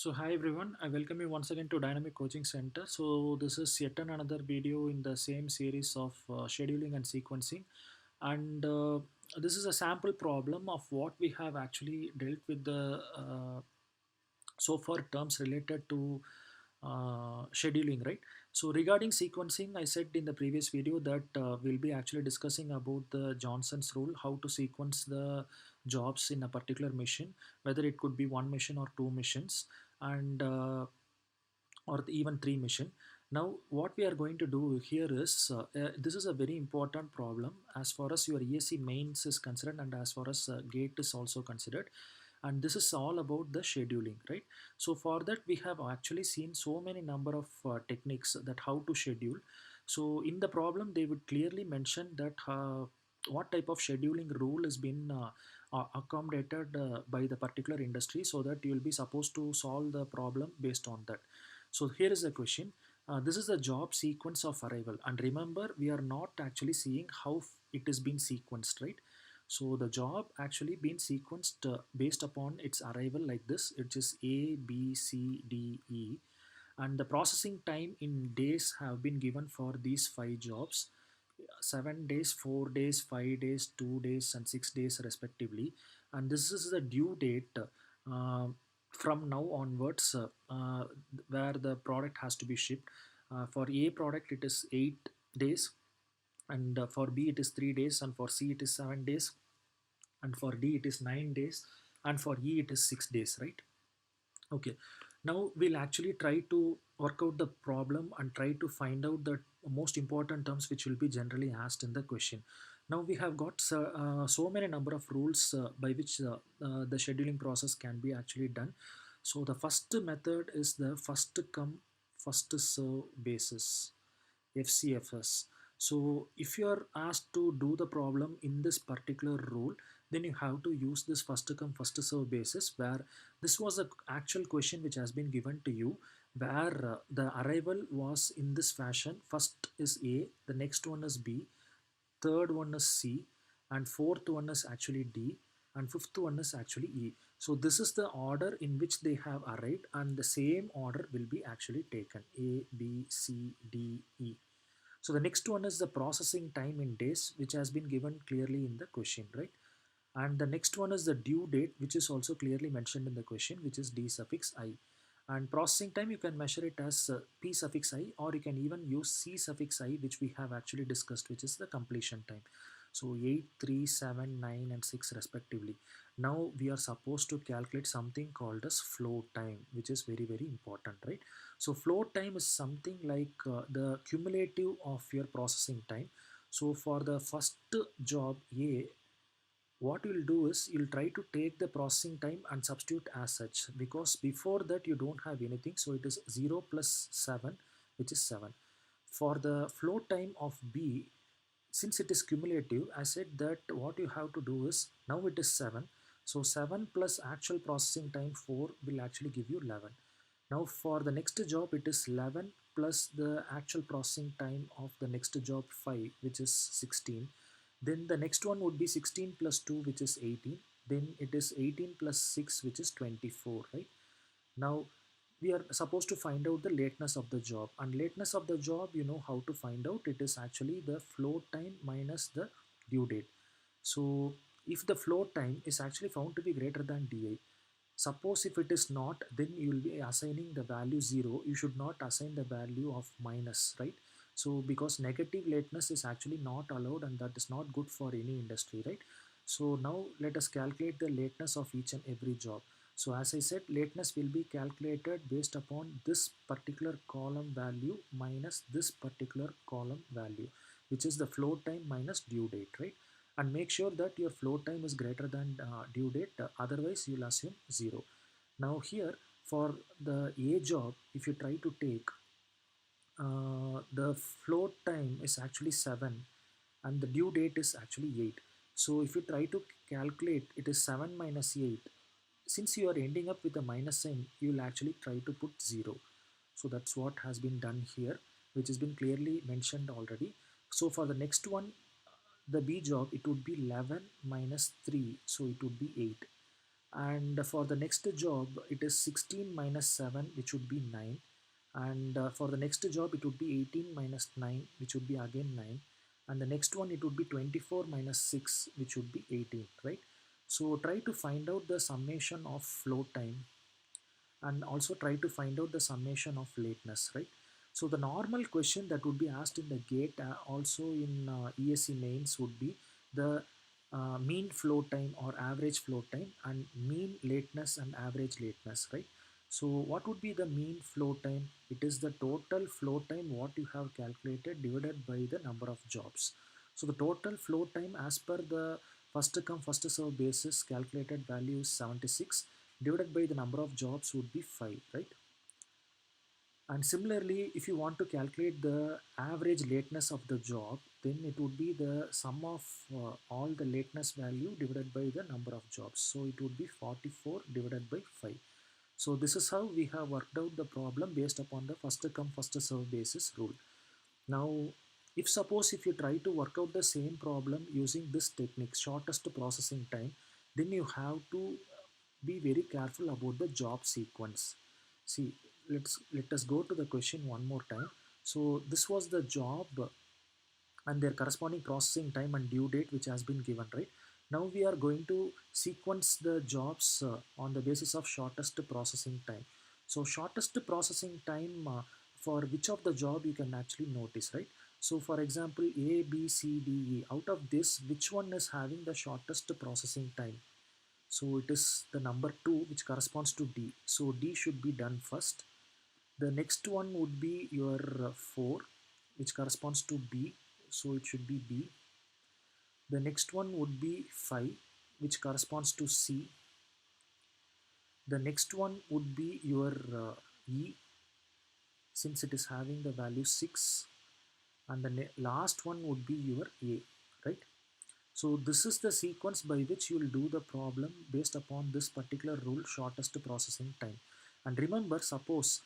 So hi everyone, I welcome you once again to Dynamic Coaching Center. So this is yet another video in the same series of scheduling and sequencing, and this is a sample problem of what we have actually dealt with the so far terms related to scheduling, right? So regarding sequencing, I said in the previous video that we'll be actually discussing about the Johnson's rule, how to sequence the jobs in a particular mission, whether it could be one mission or two missions, and or even three mission. Now what we are going to do here is this is a very important problem as far as your ESC mains is concerned, and as far as gate is also considered, and this is all about the scheduling, right? So for that we have actually seen so many number of techniques that how to schedule. So in the problem they would clearly mention that what type of scheduling rule has been accommodated by the particular industry, so that you will be supposed to solve the problem based on that. So here is the question. This is the job sequence of arrival, and remember we are not actually seeing how it is being sequenced, right? So the job actually been sequenced based upon its arrival like this. It is A, B, C, D, E, and the processing time in days have been given for these five jobs: 7 days, 4 days, 5 days, 2 days, and 6 days respectively. And this is the due date uh, from now onwards, where the product has to be shipped. For A product, it is 8 days, and for B, it is 3 days, and for C, it is 7 days, and for D, it is 9 days, and for E, it is 6 days, right? Okay, now we'll actually try to work out the problem and try to find out the most important terms which will be generally asked in the question. Now we have got so many number of rules by which the scheduling process can be actually done. So the first method is the first come first serve basis, FCFS. So if you are asked to do the problem in this particular rule, then you have to use this first come first serve basis, where this was a actual question which has been given to you, where the arrival was in this fashion: first is A, the next one is B, third one is C, and fourth one is actually D, and fifth one is actually E. So this is the order in which they have arrived, and the same order will be actually taken: A, B, C, D, E. So the next one is the processing time in days, which has been given clearly in the question, right? And the next one is the due date, which is also clearly mentioned in the question, which is D suffix I. And processing time, you can measure it as P suffix I, or you can even use C suffix I, which we have actually discussed, which is the completion time. So 8, 3, 7, 9, and 6 respectively. Now we are supposed to calculate something called as flow time, which is very, very important, right? So flow time is something like the cumulative of your processing time. So for the first job A, what you'll do is you'll try to take the processing time and substitute as such, because before that you don't have anything, so it is 0 plus 7, which is 7. For the flow time of B, since it is cumulative, I said that what you have to do is, now it is 7, so 7 plus actual processing time 4 will actually give you 11. Now for the next job, it is 11 plus the actual processing time of the next job 5, which is 16. Then the next one would be 16 plus 2, which is 18. Then it is 18 plus 6, which is 24, right? Now we are supposed to find out the lateness of the job, and lateness of the job, you know how to find out. It is actually the flow time minus the due date. So if the flow time is actually found to be greater than DI, suppose if it is not, then you will be assigning the value 0. You should not assign the value of minus, right? So because negative lateness is actually not allowed, and that is not good for any industry, right? So now let us calculate the lateness of each and every job. So as I said, lateness will be calculated based upon this particular column value minus this particular column value, which is the flow time minus due date, right? And make sure that your flow time is greater than due date, otherwise you'll assume 0. Now here for the A job, if you try to take the float time is actually 7, and the due date is actually 8. So if you try to calculate, it is 7 minus 8. Since you are ending up with a minus sign, you will actually try to put 0. So that's what has been done here, which has been clearly mentioned already. So for the next one, the B job, it would be 11 minus 3, so it would be 8. And for the next job it is 16 minus 7, which would be 9. And for the next job it would be 18 minus 9, which would be again 9. And the next one it would be 24 minus 6, which would be 18, right? So try to find out the summation of flow time, and also try to find out the summation of lateness, right? So the normal question that would be asked in the gate, also in ESE mains, would be the mean flow time or average flow time, and mean lateness and average lateness, right? So what would be the mean flow time? It is the total flow time what you have calculated divided by the number of jobs. So the total flow time as per the first come first serve basis calculated value is 76, divided by the number of jobs would be 5, right? And similarly, if you want to calculate the average lateness of the job, then it would be the sum of all the lateness value divided by the number of jobs. So it would be 44 divided by 5. So this is how we have worked out the problem based upon the first come first serve basis rule. Now, if suppose if you try to work out the same problem using this technique, shortest processing time, then you have to be very careful about the job sequence. See, let us go to the question one more time. So this was the job and their corresponding processing time and due date which has been given, right? Now we are going to sequence the jobs on the basis of shortest processing time. So shortest processing time for which of the job you can actually notice, right? So for example, A, B, C, D, E, out of this, which one is having the shortest processing time? So it is the number 2, which corresponds to D. So D should be done first. The next one would be your 4, which corresponds to B. So it should be B. The next one would be 5, which corresponds to C. The next one would be your E, since it is having the value 6. And the last one would be your A, right? So this is the sequence by which you will do the problem based upon this particular rule, shortest processing time. And remember, suppose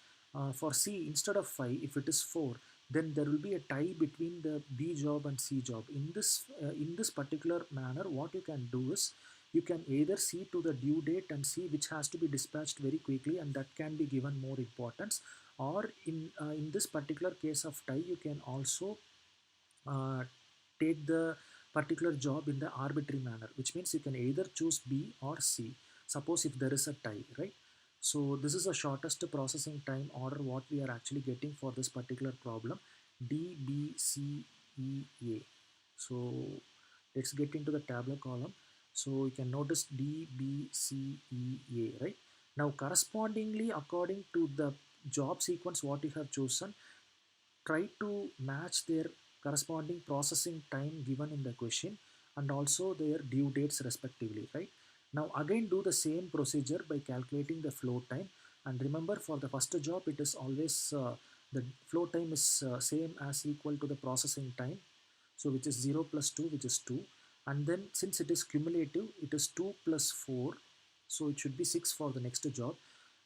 for C, instead of 5, if it is 4, then there will be a tie between the B job and C job. In this particular manner, what you can do is you can either see to the due date and see which has to be dispatched very quickly, and that can be given more importance. Or in this particular case of tie, you can also uh, take the particular job in the arbitrary manner, which means you can either choose B or C, suppose if there is a tie, right? So this is the shortest processing time order what we are actually getting for this particular problem, D, B, C, E, A. So let's get into the tabular column. So you can notice D, B, C, E, A, right? Now correspondingly, according to the job sequence what you have chosen, try to match their corresponding processing time given in the question and also their due dates respectively, right? Now again do the same procedure by calculating the flow time, and remember for the first job it is always the flow time is same as equal to the processing time, so which is 0 plus 2, which is 2. And then since it is cumulative, it is 2 plus 4, so it should be 6 for the next job.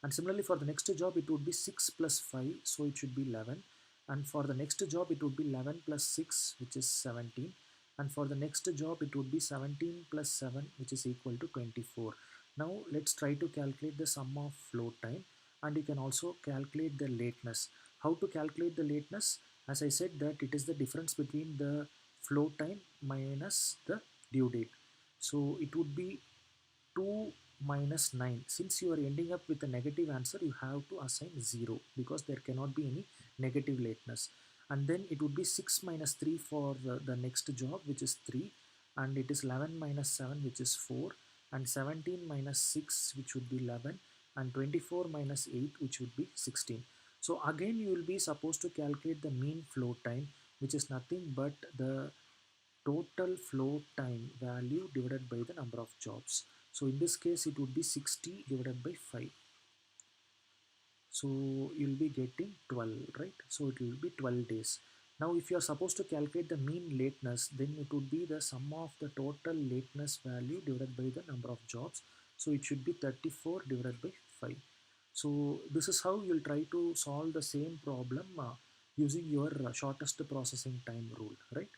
And similarly for the next job it would be 6 plus 5, so it should be 11. And for the next job it would be 11 plus 6, which is 17. And for the next job it would be 17 plus 7, which is equal to 24. Now let's try to calculate the sum of flow time, and you can also calculate the lateness. How to calculate the lateness? As I said, that it is the difference between the flow time minus the due date. So it would be 2 minus 9. Since you are ending up with a negative answer, you have to assign 0 because there cannot be any negative lateness. And then it would be 6 minus 3 for the next job, which is 3. And it is 11 minus 7, which is 4. And 17 minus 6, which would be 11. And 24 minus 8, which would be 16. So again, you will be supposed to calculate the mean flow time, which is nothing but the total flow time value divided by the number of jobs. So in this case it would be 60 divided by 5. So you'll be getting 12, right? So it will be 12 days. Now if you are supposed to calculate the mean lateness, then it would be the sum of the total lateness value divided by the number of jobs. So it should be 34 divided by 5. So this is how you'll try to solve the same problem using your shortest processing time rule, right?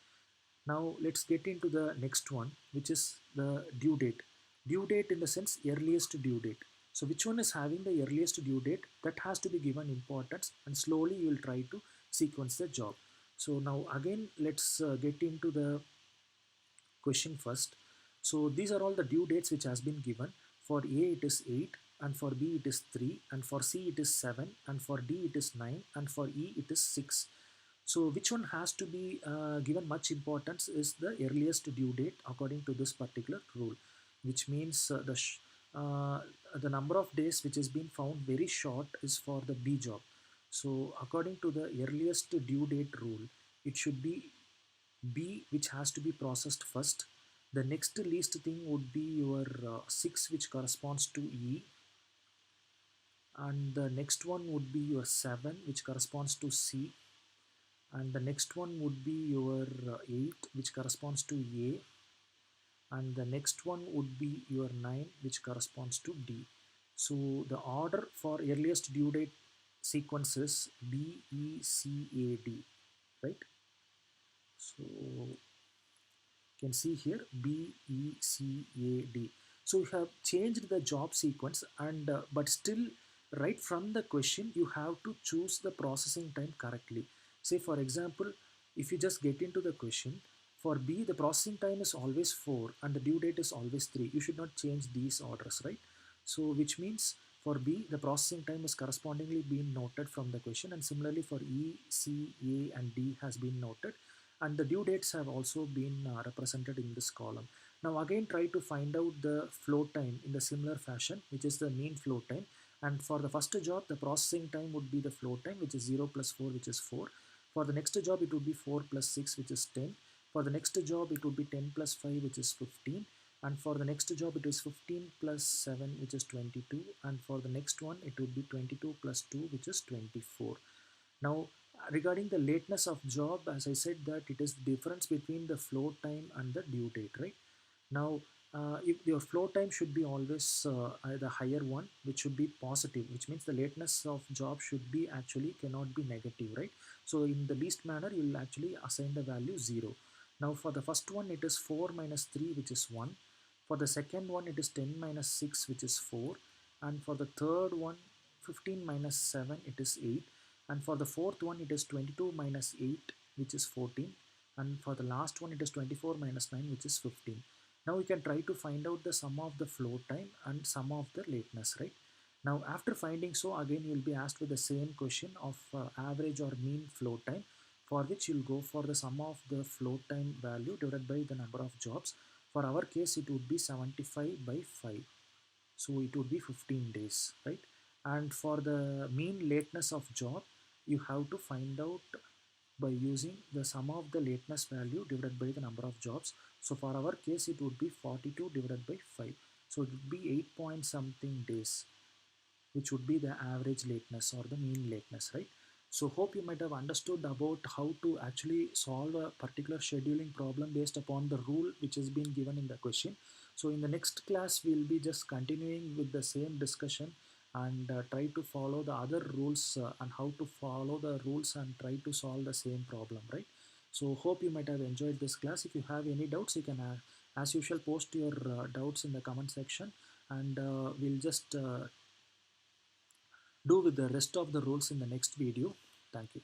Now let's get into the next one, which is the due date. Due date in the sense earliest due date. So which one is having the earliest due date, that has to be given importance, and slowly you will try to sequence the job. So now again let's get into the question first. So these are all the due dates which has been given. For A it is 8, and for B it is 3, and for C it is 7, and for D it is 9, and for E it is 6. So which one has to be given much importance is the earliest due date according to this particular rule, which means uh, the number of days which has been found very short is for the B job. So according to the earliest due date rule, it should be B which has to be processed first. The next least thing would be your 6 which corresponds to E, and the next one would be your 7 which corresponds to C, and the next one would be your 8 which corresponds to A, and the next one would be your 9 which corresponds to D. So the order for earliest due date sequence is B, E, C, A, D, right? So you can see here B, E, C, A, D. So you have changed the job sequence, and but still right from the question you have to choose the processing time correctly. Say for example, if you just get into the question, for B the processing time is always 4 and the due date is always 3. You should not change these orders, right? So which means for B the processing time is correspondingly being noted from the question, and similarly for E, C, A and D has been noted, and the due dates have also been represented in this column. Now again try to find out the float time in the similar fashion, which is the mean float time. And for the first job, the processing time would be the float time, which is 0 plus 4, which is 4. For the next job, it would be 4 plus 6, which is 10. For the next job, it would be 10 plus 5, which is 15. And for the next job, it is 15 plus 7, which is 22. And for the next one, it would be 22 plus 2, which is 24. Now, regarding the lateness of job, as I said that it is the difference between the flow time and the due date, right? Now, if your flow time should be always the higher one, which should be positive, which means the lateness of job should be actually cannot be negative, right? So in the least manner, you will actually assign the value 0. Now for the first one, it is 4 minus 3, which is 1. For the second one, it is 10 minus 6, which is 4. And for the third one, 15 minus 7, it is 8. And for the fourth one, it is 22 minus 8, which is 14. And for the last one, it is 24 minus 9, which is 15. Now we can try to find out the sum of the flow time and sum of the lateness, right? Now after finding so, again you will be asked with the same question of average or mean flow time, for which you'll go for the sum of the flow time value divided by the number of jobs. For our case, it would be 75 by 5. So it would be 15 days, right? And for the mean lateness of job, you have to find out by using the sum of the lateness value divided by the number of jobs. So for our case, it would be 42 divided by 5. So it would be 8 point something days, which would be the average lateness or the mean lateness, right? So hope you might have understood about how to actually solve a particular scheduling problem based upon the rule which has been given in the question. So in the next class, we'll be just continuing with the same discussion and try to follow the other rules and how to follow the rules and try to solve the same problem, right? So hope you might have enjoyed this class. If you have any doubts, you can, as usual, post your doubts in the comment section, and we'll just do with the rest of the rules in the next video. Thank you.